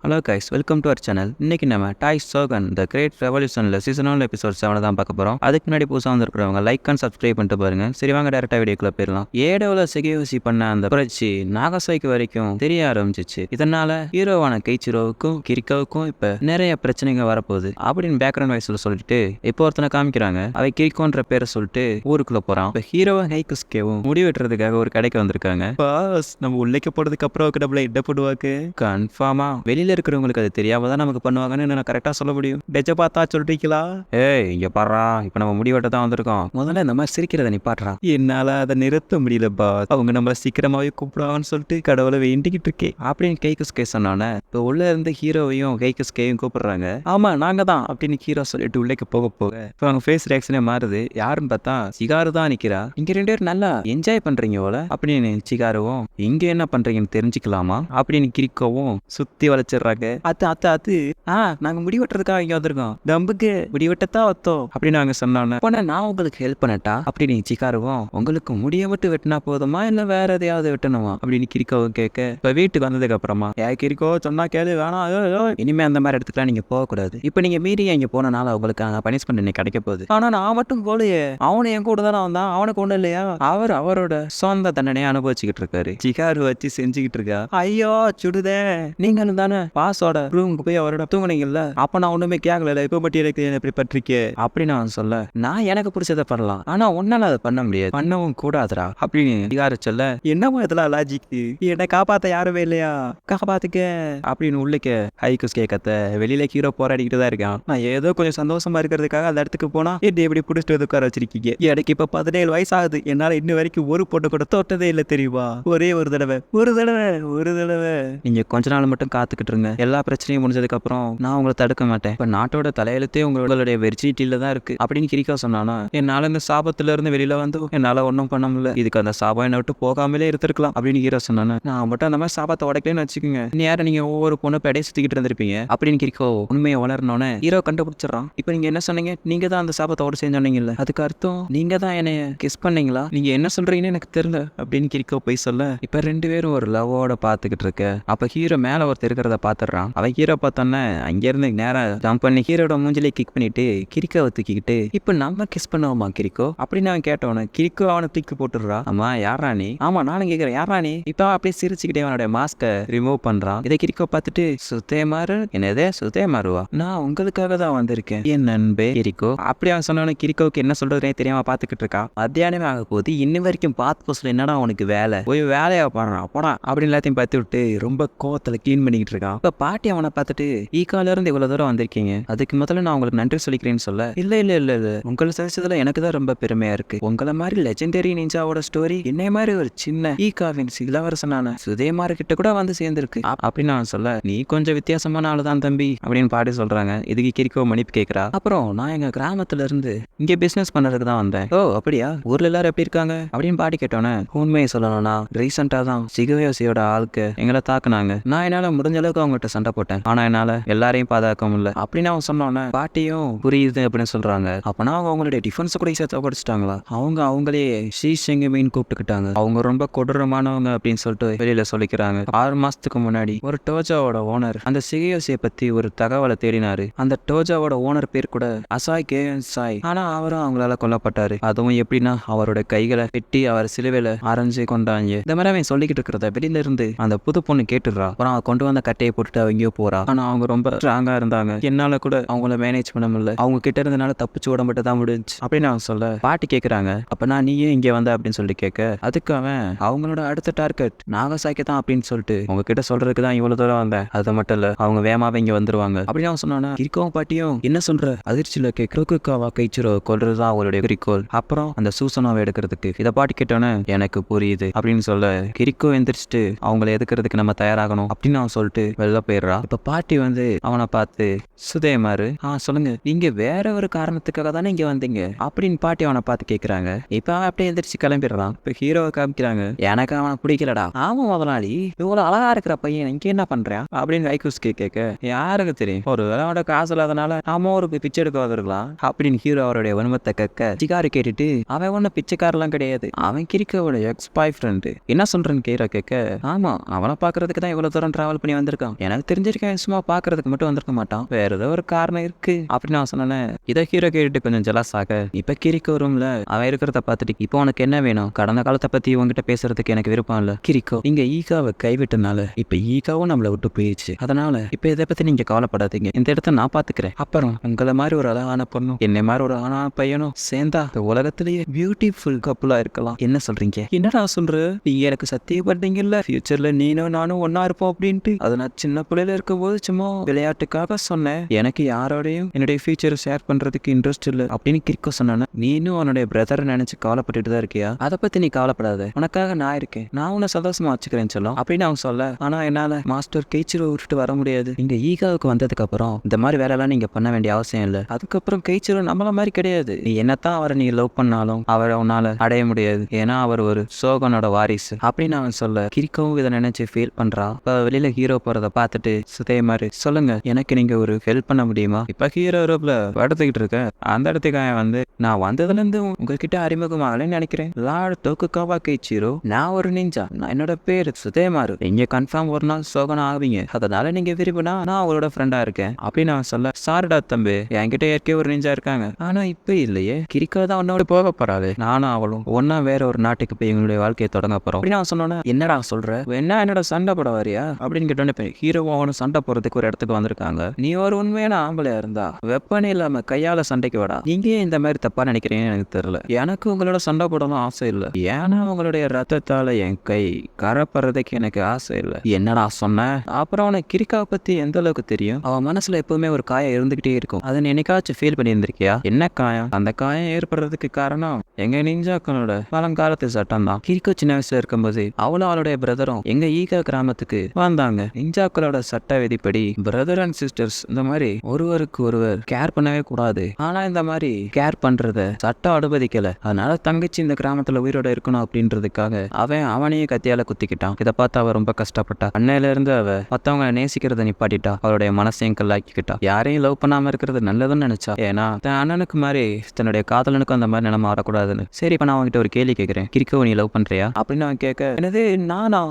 Hello guys, welcome to our channel. இன்னைக்கு நம்ம டாய் சோகன் த கிரேட் ரெவல்யூஷன்ல சீசன் எபிசோட் 7 தான் பார்க்க போறோம். அதுக்கு முன்னாடி புதுசாக வந்திருக்கிறவங்க லைக் அண்ட் சப்ஸ்கிரைப் பண்ணிட்டு பாருங்க. சரி வாங்க டேரக்டா வீடியோக்குள்ள போயிடலாம். ஏடோல செகியோசி பண்ண அந்த புரட்சி நாகசாய்க்கு வரைக்கும் தெரிய ஆரம்பிச்சிச்சு. இதனால ஹீரோவான கெய்ச்சிரோவுக்கும் கிரிக்கோவுக்கும் இப்ப நிறைய பிரச்சனைகள் வரப்போகுது அப்படின்னு பேக்ரவுண்ட் வாய்ஸ்ல சொல்லிட்டு இப்போ ஒருத்தனை காமிக்கிறாங்க. அவை கிரிக்கோன்ற பேரை சொல்லிட்டு ஊருக்குள்ள போறான். இப்ப ஹீரோவும் ஹைகுஸ்கேவும் முடி வெட்டுறதுக்காக ஒரு கடைக்கு வந்திருக்காங்க. பாஸ், நம்ம உள்ளேக்க போறதுக்கு அப்புறம் கடவுளை இட போடுவாக்கு கன்ஃபார்மா வெளியில இருக்கிறவங்களுக்கு அது தெரியாம தான் நமக்கு பண்ணுவாங்கன்னு நான் கரெக்டா சொல்ல முடியும். டெஜ பார்த்தா சொல்றீங்களா? ஏய் இங்க பாறா, இப்ப நம்ம முடிவெட்ட தான் வந்திருக்கோம். முதல்ல இந்த மாதிரி சிரிக்கிறத நிப்பாட்றா. என்னால அதை நிறுத்த முடியலப்பா. அவங்க நம்மள சீக்கிரமாவே கூப்பிடுவாங்கன்னு சொல்லிட்டு கடவுளை வேண்டிக்கிட்டு இருக்கேன் அப்படின்னு கைகுஸ்கே சொன்னானே. இப்போ உள்ள இருந்து ஹீரோவையும் கைகுஸ்கேயும் கூப்பிடுறாங்க. ஆமா நாங்க தான் அப்படின்னு ஹீரோ சொல்லிட்டு உள்ளேக்கு போக போக இப்போ அவங்க ஃபேஸ் ரியாக்ஷனே மாறுது. யாருன்னு பார்த்தா சிகாரு தான் நிக்கிறா. இங்க 2 பேரும் நல்லா என்ஜாய் பண்றீங்க போல அப்படின்னு சிகாருவும் இங்க என்ன பண்றீங்கன்னு தெரிஞ்சுக்கலாமா அப்படின்னு கிரிக்கோவும் சுத்தி வளைச்சிடுறாங்க. அத்து நாங்க முடிவெட்டுறதுக்காக இங்க வந்திருக்கோம். தம்புக்கு முடிவெட்டத்தான் வத்தோம் அப்படின்னு நாங்க சொன்னோன்னே நான் உங்களுக்கு ஹெல்ப் பண்ணட்டா அப்படின்னு சிகாருவும் உங்களுக்கு முடிய மட்டும் வெட்டினா போதுமா இல்ல வேற எதையாவது வெட்டணுமா அப்படின்னு கிரிக்கோவும் கேட்க இப்ப வீட்டுக்கு வந்ததுக்கு அப்புறமா கிரிக்கோ சொன்னா கேளு வேணாம் இனிமே அந்த மாதிரி இடத்துக்குலாம் நீங்க போக கூடாது. இப்ப நீங்க மீறி இங்க போனனால உங்களுக்கு பனிஷ்மெண்ட் இன்னைக்கு கிடைக்க போகுது. ஆனா நான் மட்டும் போலையே, அவனு என் கூட தானே வந்தான், அவனுக்கு ஒண்ணு இல்லையா? அவரோட சொந்த தண்டனையை அனுபவிச்சுக்கிட்டு இருக்காரு. சிகாரு வச்சு செஞ்சுக்கிட்டு இருக்கா. ஐயோ சுடுதே, நீங்களும் தானே பாஸோட ரூமுக்கு போய் அவரோட தூங்குனீங்கல்ல, அப்ப நான் ஒண்ணுமே கேட்கல, இப்ப மட்டும் எனக்கு எப்படி பற்றிக்கே அப்படின்னு நான் சொல்ல நான் எனக்கு பிடிச்சதை பண்ணலாம், ஆனா உன்னால அதை பண்ண முடியாது, பண்ணவும் கூடாதுரா அப்படின்னு சிகாரு சொல்ல என்னமோ இதெல்லாம் லாஜிக், என்னை காப்பாத்த யாருமே இல்லையா, காப்பாத்துக்க அப்படின்னு உள்ளுக்க ஹைகுஸ்கே கத்த வெளியில ஹீரோ போராடிக்கிட்டு தான் இருக்கான். நான் ஏதோ கொஞ்சம் சந்தோஷமா இருக்கிறதுக்காக அந்த இடத்துக்கு போனா எப்படி பிடிச்சிட்டு உட்கார வச்சிருக்கீங்க. எனக்கு இப்ப 17 வயசு ஆகுது, என்னால இன்னும் வரைக்கும் ஒரு போட்டு கூட தோட்டதே இல்ல தெரியுமா, ஒரே ஒரு தடவை நீங்க கொஞ்ச நாள் மட்டும் காத்துக்கிட்டு இருங்க, எல்லா பிரச்சனையும் முடிஞ்சதுக்கு அப்புறம் நான் உங்களை தடுக்க மாட்டேன். இப்ப நாட்டோட தலையெழுத்தே உங்களுடைய வெர்ஜிட்டில தான் இருக்கு அப்படின்னு கிரிக்கோ சொன்னானா. என்னால இந்த சாபத்துல இருந்து வெளியில வந்து என்னால ஒன்னும் பண்ண முடியல, இதுக்கு அந்த சாபம் என்ன விட்டு போகாமலே இருந்திருக்கலாம் அப்படின்னு ஹீரோ சொன்னானா. நான் மட்டும் அந்த மாதிரி சாபத்தை உடைக்கலன்னு வச்சுக்கோங்க, நேரம் நீங்க ஒவ்வொரு பொண்ணு படையை சுத்திக்கிட்டு இருந்திருப்பீங்க அப்படின்னு கிரிக்கோ உண்மையை வளரணும்னு ஹீரோ கண்டுபிடிச்சிடறான். இப்ப நீங்க என்ன சொன்னீங்க, நீங்க தான் அந்த சாபத்தை உடை செஞ்சோன்னீங்கல்ல, அதுக்கு அர்த்தம் நீங்க தான் என்னைய கிஸ் பண்ணீங்களா, நீங்க என்ன சொல்றீங்கன்னு எனக்கு தெரியல அப்படின்னு கிரிக்கோ போய் சொல்ல இப்ப 2 பேரும் ஒரு லவ்வோட பாத்துக்கிட்டு இருக்க. அப்ப ஹீரோ மேல ஒருத்தர் இருக்கிறத பாத்துறான். அவன் ஹீரோ பார்த்தோன்னே அங்க இருந்து நேரா ஜம்ப் பண்ணி ஹீரோட மூஞ்சிலே கிக் பண்ணிட்டு கிரிக்கோவை தூக்கிக்கிட்டு இப்ப நம்ம கிஸ் பண்ணுவோமா கிரிக்கோ அப்படின்னு அவன் கேட்டவன கிரிக்கோ அவனை தூக்கி போட்டுடுறா. ஆமா யாரா நீ, ஆமா நானும் கேக்குறேன் யாரா நீ, இப்ப அப்படியே சிரிச்சுக்கிட்டே அவனோட மாஸ்க ரிமூவ் பண்றான். இதை கிரிக்கோ பார்த்துட்டு சுத்தே மாறு, என்னதே சுத்தே மாறுவா, நான் உங்களுக்காக தான் வந்திருக்கேன் என் நண்பே கிரிக்கோ அப்படி அவன் சொன்னவன கிரிக்கோவுக்கு என்ன சொல்றதுனே தெரியாம பாத்துக்கிட்டு இருக்கா. மத்தியானமே ஆக போது இன்னும் வரைக்கும் பாத்து போஸ்ட்ல என்னடா உனக்கு வேலை, போய் வேலையா பாடுறான் போடா அப்படின்னு எல்லாத்தையும் பார்த்து விட்டு ரொம்ப கோவத்துல கிளீன் பண்ணிக்கிட்டு இருக்கான். இப்ப பாட்டி அவனை பார்த்துட்டு ஈக்கால இருந்து இவ்வளவு தூரம் வந்திருக்கீங்க, அதுக்கு முதல்ல நான் உங்களுக்கு நன்றி சொல்லிக்கிறேன்னு சொல்ல இல்ல உங்களை சதிச்சதுல எனக்கு தான் ரொம்ப பெருமையா இருக்கு. உங்களை மாதிரி லெஜெண்டரி நிஞ்சாவோட ஸ்டோரி என்னை மாதிரி ஒரு சின்ன ஈகாவின் இளவரசனான சுதேமாரு கிட்ட கூட வந்து சேர்ந்திருக்கு அப்படின்னு நான் சொல்ல நீ கொஞ்சம் வித்தியாசமான ஆளுதான் தம்பி அப்படின்னு பாட்டி சொல்றாங்க. இதுக்கு கிரிக்கோ மன்னிப்பு கேட்கிறா. அப்புறம் நான் எங்க கிராமத்துல இருந்து இங்க பிசினஸ் பண்றதுக்கு தான் வந்தேன். ஓ அப்படியா, ஊர்ல எல்லாரும் எப்படி இருக்காங்க அப்படின்னு பாட்டி கேட்டோன்னே உண்மையை சொல்லணும்னா ரீசெண்டா தான் சிகயோசியோட ஆளுக்கு எங்களை தாக்குனாங்க, நான் என்னால முடிஞ்ச அளவுக்கு அவங்ககிட்ட சண்டை போட்டேன், ஆனா என்னால எல்லாரையும் பாதுகாக்க முடியல அப்படின்னு அவன் சொன்னோன்னே பாட்டியும் புரியுது அப்படின்னு சொல்றாங்க. அப்பனா அவங்க அவங்களுடைய டிஃபென்ஸ் கூட சேர்த்து படிச்சுட்டாங்களா, அவங்களே ஷீஷெங்கமின்னு கூப்பிட்டுக்கிட்டாங்க, அவங்க ரொம்ப கொடூரமானவங்க அப்படின்னு சொல்லிட்டு வெளியில சொல்லிக்கிறாங்க. 6 மாசத்துக்கு முன்னாடி ஒரு டோஜாவோட ஓனர் அந்த சிகயோசியை பத்தி ஒரு தகவலை தேடினாரு. அந்த டோஜாவோட ஓனர் பேர் கூட அசாய் சாய், ஆனா அவரும் அவங்களால கொல்லப்பட்டாரு. அதுவும் எப்படின்னா அவரோட கைகளை வெட்டி அவர் சிலுவையில அரைஞ்சு கொண்டாங்க. இந்த மாதிரி அவன் சொல்லிக்கிட்டு இருக்கிறத வெளியில இருந்து அந்த புது பொண்ணு கேட்டுடுறா. அப்புறம் அவன் கொண்டு வந்த கட்டையை போட்டுட்டு அவங்கயோ போறா. ஆனா அவங்க ரொம்ப ஸ்ட்ராங்கா இருந்தாங்க, என்னால கூட அவங்கள மேனேஜ் பண்ண முடியல, அவங்க கிட்ட இருந்தனால தப்பிச்சு ஓட மட்டும் தான் முடிஞ்சு அப்படின்னு அவன் சொல்ல பாட்டி கேக்குறாங்க அப்ப நான் நீயே இங்க வந்த அப்படின்னு சொல்லி கேட்க அதுக்கு அவன் அவங்களோட அடுத்த டார்கெட் நாகசாக்கி தான் அப்படின்னு சொல்லிட்டு உங்ககிட்ட சொல்றதுக்கு தான் இவ்வளவு தூரம் வந்தேன், அது மட்டும் இல்ல அவங்க வேமாவே இங்க வந்துருவாங்க அப்படின்னு அவன் சொன்னானா. கிரிக்கோவும் பாட்டியும் என்ன சொல்ற அதிர்ச்சியில கேக்குறதுக்காவா கைச்சிரோ கொல்றதுதான் அவங்களுடைய குறிக்கோள், அப்புறம் அந்த சூசனாவை எடுக்கிறதுக்கு. இதை பாட்டி கேட்டோன்னே எனக்கு புரியுது அப்படின்னு சொல்ல கிரிக்கோ எந்திரிச்சிட்டு அவங்களை எதுக்கிறதுக்கு நம்ம தயாராகணும் அப்படின்னு அவன் சொல்லிட்டு வெளில போயிடுறா. இப்ப பாட்டி வந்து அவனை பார்த்து சுதேமாரு சொல்லுங்க, நீங்க வேற ஒரு காரணத்துக்காக தானே இங்க வந்தீங்க அப்படின்னு பாட்டி அவனை பார்த்து கேக்குறாங்க. இப்ப அவன் அப்படியே எந்திரிச்சு கிளம்பிடுறான். இப்ப ஹீரோவை காமிக்கிறாங்க. எனக்கு அவனை பிடிக்கலடா, ஆமா முதலாளி இவ்வளவு அழகா இருக்கிற பையன் இங்க என்ன பண்றான் அப்படின்னு ஹைகுஸ்கே கேட்க யாருக்கு தெரியும், ஒரு அவனோட காசு இல்லாதனால நாம ஒரு பிச்சை எடுக்க வந்திருக்கலாம் அப்படின்னு ஹீரோ அவருடைய வன்மத்தை கேட்க சிகாரு கேட்டுட்டு அவன் ஒன்னும் பிச்சைக்காரெல்லாம் கிடையாது, அவன் கிரிக்கோட எக்ஸ் பாய் ஃப்ரெண்டு, என்ன சொல்றேன்னு ஹீரோ கேட்க ஆமா அவனை பாக்குறதுக்கு தான் இவ்வளவு தூரம் டிராவல் பண்ணி வந்திருக்கான் சொல்லிட்டான். எனக்கு தெரிஞ்சிருக்கேன் சும்மா பாக்குறதுக்கு மட்டும் வந்திருக்க மாட்டான், வேற ஏதோ ஒரு காரணம் இருக்கு அப்படின்னு நான் சொன்னேன். இதை ஹீரோ கேட்டு கொஞ்சம் ஜெலஸ் ஆக இப்ப கிரிக்கோ ரூம்ல அவன் இருக்கிறத பார்த்துட்டு இப்போ உனக்கு என்ன வேணும், கடந்த காலத்தை பத்தி உங்ககிட்ட பேசுறதுக்கு எனக்கு விருப்பம் இல்ல கிரிக்கோ. நீங்க ஈகாவை கைவிட்டனால இப்ப ஈகாவும் நம்மளை விட்டு போயிடுச்சு, அதனால இப்ப இதை பத்தி நீங்க கவலைப்படாதீங்க, இந்த இடத்த நான் பாத்துக்கிறேன். அப்புறம் உங்களை மாதிரி ஒரு அழகான பொண்ணும் என்னை மாதிரி ஒரு அழகான பையனும் சேர்ந்தா இந்த உலகத்திலேயே பியூட்டிஃபுல் கப்புலா இருக்கலாம். என்ன சொல்றீங்க? என்னடா சொல்ற? நீங்க எனக்கு சத்தியப்படுறீங்கல்ல ஃபியூச்சர்ல நீனும் நானும் ஒன்னா இருப்போம் அப்படின்ட்டு. அதை நான் சின்ன பிள்ளையில இருக்கும் போது சும்மா விளையாட்டுக்காக சொன்னேன், எனக்கு யாரோடையும் என்னுடைய ஃபியூச்சரை ஷேர் பண்றதுக்கு இன்ட்ரெஸ்ட் இல்ல அப்படின்னு கிரிக்கோ சொன்னானே. நீனும் உன்னுடைய பிரதரை நினைச்சு கவலைப்பட்டுட்டு தான் இருக்கியா? அதை பத்தி நீ கவலைப்படாத, உனக்காக நான் இருக்கேன், நான் உன்னை சந்தோஷமா வச்சுக்கிறேன்னு சொல்லும் அப்படின்னு அவன் சொல்ல. ஆனா என்னால மாஸ்டர் கெய்ச்சிரோ விட்டுட்டு வர முடியாது. நீங்க ஈகாவுக்கு வந்ததுக்கு அப்புறம் இந்த மாதிரி வேலை எல்லாம் நீங்க பண்ண வேண்டிய அவசியம் இல்ல. அதுக்கப்புறம் கெய்ச்சிரோ நம்மள மாதிரி கிடையாது. நீ என்னத்தான் அவரை நீ லவ் பண்ணாலும் அவரை உன்னால அடைய முடியாது, ஏன்னா அவர் ஒரு சோகனோட வாரிசு அப்படின்னு அவன் சொல்ல. கிரிக்கவும் இதை நினைச்சு ஃபீல் பண்றான். இப்ப வெளியில ஹீரோ போறத பார்த்துட்டு சுதே மாதிரி சொல்லுங்க, எனக்கு நீங்க ஒரு ஹெல்ப் பண்ண முடியுமா? இப்ப ஹீரோ ரோப்ல படுத்துக்கிட்டு இருக்க அந்த இடத்துக்கு வந்து நான் வந்ததுல இருந்து உங்ககிட்ட அறிமுகமாகலன்னு நினைக்கிறேன். லார்ட் டோகுகாவா கெய்ச்சிரோ, நான் ஒரு நிஞ்சா, நான் என்னோட பேரு சுதேமாரு, நீங்க கன்ஃபார்ம் ஒரு நாள் சோகனா ஆவீங்க, அதனால நீங்க விரும்பினா நான் அவளோட ஃப்ரெண்டா இருக்கேன் அப்படின்னு அவன் சொல்ல. சாரிடா தம்பி, என்கிட்ட ஏற்கே ஒரு நிஞ்சா இருக்காங்க, ஆனா இப்ப இல்லையே, கிரிக்கோ தான் உன்னோட போக போறாரு, நானும் அவளும் ஒன்னா வேற ஒரு நாட்டுக்கு போய் எங்களுடைய வாழ்க்கையை தொடங்க போறோம் அப்படின்னு அவன் சொன்னோன்னே, என்னடா சொல்ற, என்னோட சண்டை போட வரியா அப்படின்னு கேட்டோன்னே ஹீரோவும் அவனும் சண்டை போறதுக்கு ஒரு இடத்துக்கு வந்திருக்காங்க. நீ ஒரு உண்மையான ஆம்பளையா இருந்தா வெப்பனே இல்லாம கையால சண்டைக்கு வாடா. நீங்க இந்த மாதிரி தப்பா நினைக்கிறீங்கன்னு எனக்கு தெரியல, எனக்கு உங்களோட சண்டை போடணும் ஆசை இல்ல, ஏன்னா உங்களுடைய ரத்தத்தால என் கை கரப்படுறதுக்கு எனக்கு ஆசை இல்ல. என்னடா சொன்ன? அப்புறம் அவனை கிரிக்காவை பத்தி எந்த அளவுக்கு தெரியும்? அவன் மனசுல எப்பவுமே ஒரு காயம் இருந்துகிட்டே இருக்கும், அதை என்னைக்காச்சும் ஃபீல் பண்ணி இருந்திருக்கியா? என்ன காயம்? அந்த காயம் ஏற்படுறதுக்கு காரணம் எங்க நிஞ்சாக்களோட பழங்காலத்து சட்டம் தான். கிரிக்கோ சின்ன வயசுல இருக்கும்போது அவளும் அவளுடைய பிரதரும் எங்க ஈகா கிராமத்துக்கு வந்தாங்க. நிஞ்சாக்களோட சட்ட விதிப்படி பிரதர் அண்ட் சிஸ்டர்ஸ் இந்த மாதிரி ஒருவருக்கு ஒருவர் கேர் பண்ணவே கூடாது, ஆனா இந்த மாதிரி கேர் பண்றத சட்டம் அனுமதிக்கல. அதனால தங்கச்சி இந்த கிராமத்துல உயிரோட இருக்கணும் அப்படின்றதுக்காக அவனையே கத்தியால குத்திக்கிட்டான். இதை பார்த்து அவ ரொம்ப கஷ்டப்பட்டா. அன்னையில இருந்து அவ மத்தவங்க நேசிக்கிறத நிப்பாட்டிட்டா, அவளுடைய மனசையும் கல்லாக்கிக்கிட்டா. யாரையும் லவ் பண்ணாம இருக்கிறது நல்லதுன்னு நினைச்சா, ஏன்னா தன் அண்ணனுக்கு மாதிரி தன்னுடைய காதலனுக்கும் அந்த மாதிரி நிலைமை வரக்கூடாதுன்னு. சரி, இப்ப நான் அவன்கிட்ட ஒரு கேள்வி கேட்கிறேன், கிரிக்கோ நீ லவ் பண்றியா அப்படின்னு அவன் கேட்க, என்னது நானா?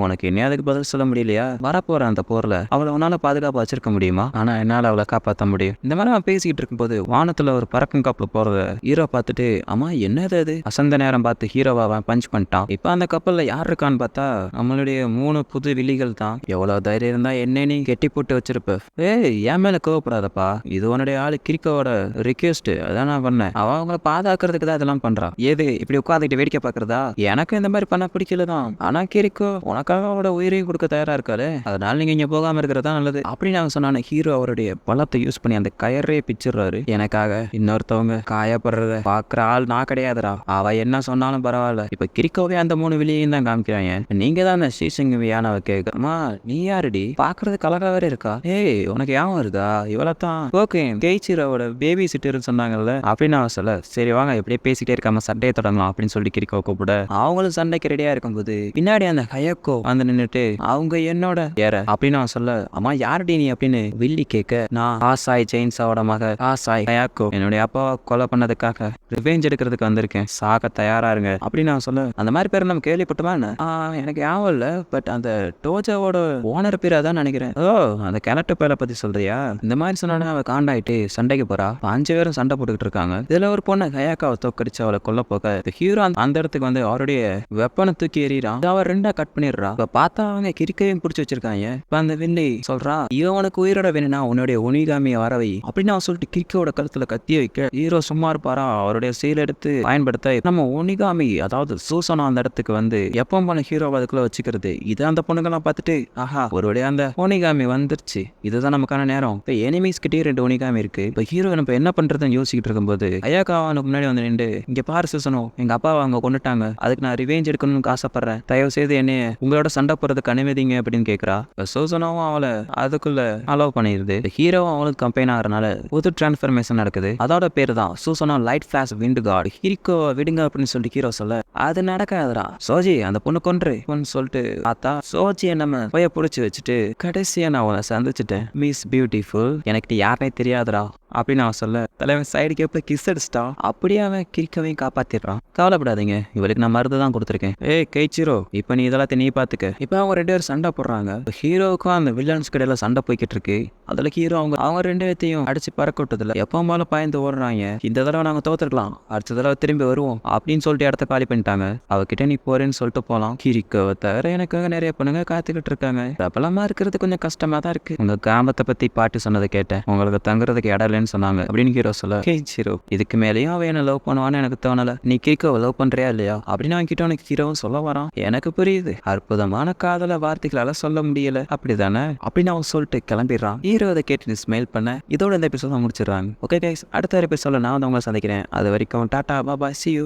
உனக்கு என்ன அதுக்கு பதில் சொல்ல முடியலையா? வரப்போற அந்த போர்ல அவளை உன்னால பாதுகாப்பு வச்சிருக்க முடியுமா? ஆனா என்னால அவளை காப்பாற்ற முடியும். இந்த மாதிரி அவன் பேசிக்கிட்டு இருக்கும்போது வானத்துல ஒரு பறக்கும் கப்பல் போறத ஹீரோ பார்த்துட்டு, அம்மா என்னது அது? அசந்த நேரம் பார்த்து ஹீரோவை அவன் பஞ்ச் பண்ணிட்டான். இப்ப அந்த கப்பல்ல யார் இருக்கான்னு பார்த்தா நம்மளுடைய 3 புது வில்லிகள் தான். எவ்வளவு தைரியம் இருந்தா என்ன நீ கெட்டி போட்டு வச்சிருப்ப? என் மேல கோவப்படாதப்பா, இது உன்னுடைய ஆளு கிரிக்கோவோட ரிக்வெஸ்ட், அதான் நான் பண்ணேன். அவங்களை பாதுகாக்கிறதுக்கு தான் இதெல்லாம் பண்றான். ஏது இப்படி உட்காந்துட்டு வேடிக்கை பாக்குறதா? எனக்கு இந்த மாதிரி பண்ண பிடிக்கலதான், ஆனா கிரிக்கோ உனக்காக அவரோட உயிரையும் கொடுக்க தயாரா இருக்காரு, அதனால நீங்க இங்க போகாம இருக்கிறதா நல்லது அப்படின்னு அவன் சொன்னான. ஹீரோ அவருடைய பலத்தை யூஸ் பண்ணி அந்த கயரே பிச்சிடுறாரு. எனக்காக இன்னொருத்தவங்க காயப்படுறத பாக்குற ஆள் நான் கிடையாதுடா, அவ என்ன சொன்னாலும் பரவாயில்ல. இப்ப கிரிக்கோவே அந்த 3 வில்லியையும் தான் காமிக்கிறாங்க. நீங்க தான் அந்த ஸ்ரீசிங்கவியானவ கேட்கமா, நீ யாருடி? பாக்குறதுக்கு அழகா வேற இருக்கா? உனக்கு ஏன் வருதா? இவளத்தான் ஓகே கெய்ச்சிரோட பேபி சிட்டர்னு சொன்னாங்கல்ல அப்படின்னு அவன் சொல்ல. சரி வாங்க இப்படியே பேசிட்டே இருக்காம சண்டையை தொடங்கலாம் அப்படின்னு சொல்லி கிரிக்கோ கூப்பிட, அவங்களும் சண்டைக்கு ரெடியா இருக்கும்போது பின்னாடி அந்த ஹயக்கோ வந்து நின்னுட்டு, அவங்க என்னோட ஏற அப்படின்னு அவன் சொல்ல, அம்மா யாருடி நீ அப்படின்னு வில்லி கேட்க, நான் ஆசாய் ஜெயின்ஸாவோட மக ஆசாய் ஹயாக்கோ, என்னுடைய அப்பாவை கொலை பண்ணதுக்காக ரிவெஞ்ச் எடுக்கிறதுக்கு வந்திருக்கேன், சாக தயாரா இருங்க அப்படின்னு அவன் சொல்ல. அந்த மாதிரி பேர் நம்ம கேள்விப்பட்டுமா? எனக்கு ஞாபகம் இல்ல, பட் அந்த டோஜாவோட ஓனர் பேர் அதான் நினைக்கிறேன். அந்த கிணட்டு பேரை பத்தி சொல்றியா? இந்த மாதிரி சொன்னா அவ காண்டாயிட்டு சண்டைக்கு போறா. 5 பேரும் சண்டை போட்டுக்கிட்டு இருக்காங்க. இதுல ஒரு பொண்ணு ஹயாக்காவை தோக்கடிச்சு அவளை கொல்ல போக ஹீரோ அந்த இடத்துக்கு வந்து அவருடைய வெப்பனை தூக்கி எறிறான். அவ 2 கட் பண்ணிடுறா. இப்ப பார்த்தா அவங்க கிரிக்கையும் பிடிச்சி வச்சிருக்காங்க. இப்ப அந்த வில்லி சொல்றா, இவனுக்கு உயிரோட வேணும்னா உன்னுடைய ஒனிகாமியை வரவை அப்படின்னு அவன் சொல்லிட்டு கிரிக்கோட கழுத்துல கத்திய வைக்க ஹீரோ சும்மா இருப்பாரா? அவருடைய செயல் எடுத்து பயன்படுத்த நம்ம ஒனிகாமி அதாவது சூசனா அந்த இடத்துக்கு வந்து எப்போ பண்ண ஹீரோ அதுக்குள்ள வச்சுக்கிறது. இது அந்த பொண்ணுங்கெல்லாம் பார்த்துட்டு, ஆஹா ஒருவடைய அந்த ஒனிகாமி வந்துருச்சு, இதுதான் நமக்கான நேரம். இப்ப எனிமீஸ் கிட்டே 2 ஒனிகாமி இருக்கு. இப்ப ஹீரோ நம்ம என்ன பண்றதுன்னு யோசிக்கிட்டு இருக்கும்போது ஹயாக்கா அவனுக்கு முன்னாடி வந்து நின்று, இங்க பாரு சூசனோ, எங்க அப்பாவை அவங்க கொண்டுட்டாங்க, அதுக்கு நான் ரிவேஞ்ச் எடுக்கணும்னு ஆசைப்படுறேன், தயவு செய்து என்னைய உங்களோட சண்டை போறதுக்கு அனுமதிங்க அப்படின்னு கேட்கிறா. சூசனாவும் அவளை அதுக்குள்ள அலோவ் பண்ணிடுது. ஹீரோவும் அவளுக்கு கம்பெயின் ஆகிறனால புது டிரான்ஸ்ஃபர்மேஷன் நடக்குது. அதோட பேரு தான் சூசனா light flash wind card. Hero விடுங்க அப்படின்னு சொல்லிட்டு ஹீரோ சொல்ல, அது நடக்காதுடா சோஜி, அந்த பொண்ணு கொன்று சொல்லிட்டு பார்த்தா சோஜியை நம்ம போய் பிடிச்சி வச்சுட்டு கடைசியா நான் அவளை சந்திச்சுட்டேன், மிஸ் பியூட்டிஃபுல், எனக்கு யாருனே தெரியாதுடா அப்படின்னு அவன் சொல்ல, தலைவன் சைடு கேப்ல கிஸ் அடிச்சிட்டான். அப்படியே அவன் கிரிக்கவையும் காப்பாத்திடுறான். கவலைப்படாதீங்க, இவளுக்கு நான் மருந்து தான் கொடுத்துருக்கேன். கெய்ச்சிரோ, இப்ப நீ இதெல்லாம் நீ பாத்துக்க. இப்ப அவங்க 2 பேரும் சண்டை போடுறாங்க. ஹீரோவுக்கும் அந்த வில்லன்ஸ் கடையில சண்டை போய்கிட்டு இருக்கு. அதுல ஹீரோ அவங்க 2 பேத்தையும் அடிச்சு பறக்க விட்டதுல எப்பவும் போல பயந்து ஓடுறாங்க. இந்த தடவை நாங்க தோத்துருக்கலாம், அடுத்த தடவை திரும்பி வருவோம் அப்படின்னு சொல்லிட்டு இடத்த காலி பண்ணிட்டாங்க. அவகிட்ட நீ போறேன்னு சொல்லிட்டு போலாம். கிரிக்கோவை தவிர எனக்காக நிறைய பொண்ணுங்க காத்துக்கிட்டு இருக்காங்க. பிரபலமா இருக்கிறது கொஞ்சம் கஷ்டமா தான் இருக்கு. உங்க கிராமத்தை பத்தி பாட்டு சொன்னதை கேட்டேன், உங்களுக்கு தங்குறதுக்கு இடம் இல்லைன்னு சொன்னாங்க அப்படின்னு ஹீரோ சொல்ல, ஹீரோ இதுக்கு மேலேயும் அவன் என்ன லவ் பண்ணுவான்னு எனக்கு தோணல. நீ கிரிக்கோவை லவ் பண்றியா இல்லையா அப்படின்னு அவன் கிட்ட உனக்கு ஹீரோவும் சொல்ல வரான். எனக்கு புரியுது, அற்புதமான காதல வார்த்தைகளால சொல்ல முடியல அப்படிதானே அப்படின்னு அவன் சொல்லிட்டு கிளம்பிடுறான். ஹீரோ அதை கேட்டு ஸ்மைல் பண்ண இதோட இந்த எபிசோட முடிச்சிடுறாங்க. ஓகே கைஸ், அடுத்த எபிசோட நான் வந்து உங்களை சந்திக்கிறேன். அது வரைக்கும் டாடா பாய், see you.